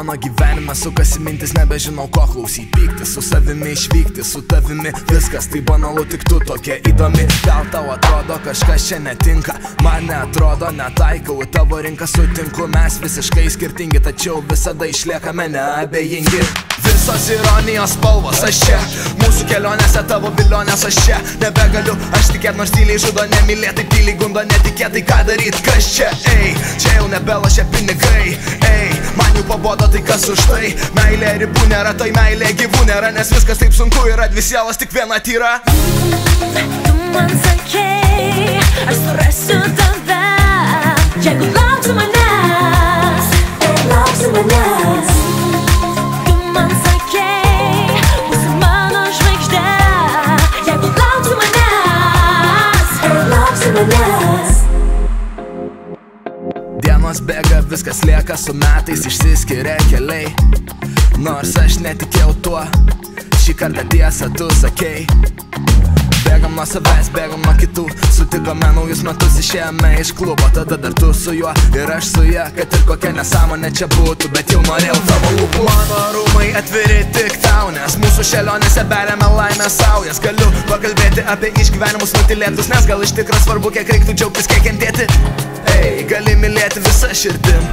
Mano gyvenime sukasi mintis, nebežinau ko klausyti. Pykti su savimi, išvykti su tavimi, viskas tai banalu, tik tu tokia įdomi. Gal tau atrodo kažkas čia netinka, man neatrodo, netaikau į tavo rinką, sutinku. Mes visiškai skirtingi, tačiau visada išliekame neabejingi. Visos ironijos spalvos aš čia, mūsų kelionėse tavo vilionės aš čia. Nebegaliu aš tikėt, nors tyliai žudo, nemylėtai tyliai gundo, netikėtai ką daryt, kas čia, ei. Čia jau nebelošia pinigai, ei. Man jau pabodo, tai kas už tai. Meilė ribų nėra, tai meilė gyvų nėra, nes viskas taip sunku yra, dvi sielos tik viena tyra. Tu man sakei, aš surasiu tave, jeigu lauksi manęs, lauksi manęs. Tu man sakei, būsi mano žvaigždė, jeigu lauksi manęs, lauksi manęs. Dienos bėga, viskas lieka, su metais išsiskiria keliai. Nors aš netikėjau tuo, šį kartą tiesą tu sakei. Bėgam nuo savęs, bėgam nuo kitų, sutikome naujus metus, išėjome iš klubo. Tada dar tu su juo ir aš su ja, kad ir kokia nesąmonė čia būtų, bet jau norėjau tavo lūpų. Mano rūmai atviri tik tau, nes mūsų šėlionėse beriame laimės saujas. Galiu pakalbėti apie išgyvenimus nutilėtus, nes gal iš tikro svarbu, kiek reiktų džiaugtis, kiek kentėti. Ei, gali mylėti visą širdim,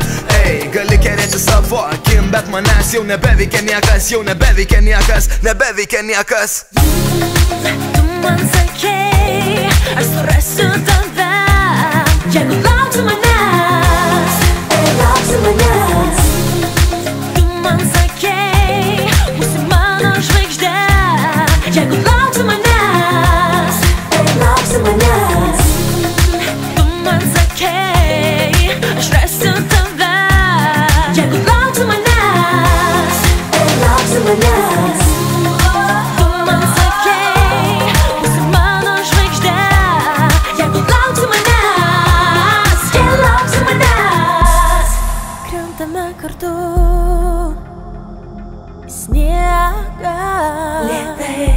ei, gali kerėti savo akim, bet manęs jau nebeveikia niekas, jau nebeveikia niekas, nebeveikia niekas. Tu man sakei, aš surasiu tave, jeigu lauksi manęs, lauksi manęs. Tu man sakei, būsi mano žvaigždė, jeigu lauksi manęs, lauksi manęs. Tu man sakei, aš rasiu tave, jeigu lauksi manęs, lauksi manęs. Tu man sakei, būsi mano žvaigždė, jeigu lauksi manęs, lauksi manęs. Krentame kartu į sniegą lėtai,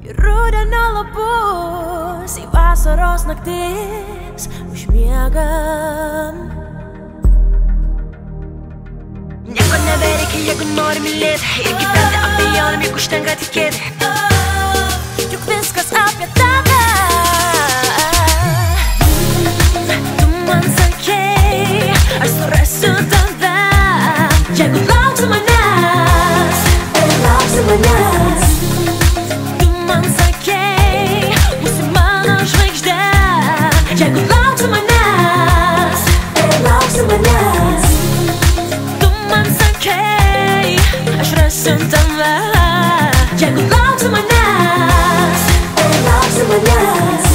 į rudenio lapus, į vasaros naktis užmiegam. Nieko nebereikia, jeigu nori mylėti, ir gyventi abejonėm, juk užtenka tikėti. Juk viskas apie tave. Tu man sakei, aš surasiu tave, jeigu lauksi manęs, lauksi manęs. Tu man sakei, būsi mano žvaigždė, jeigu lauksi manęs, lauksi manęs. Tu man sakei, aš rasiu tave, jeigu lauksi manęs, lauksi manęs.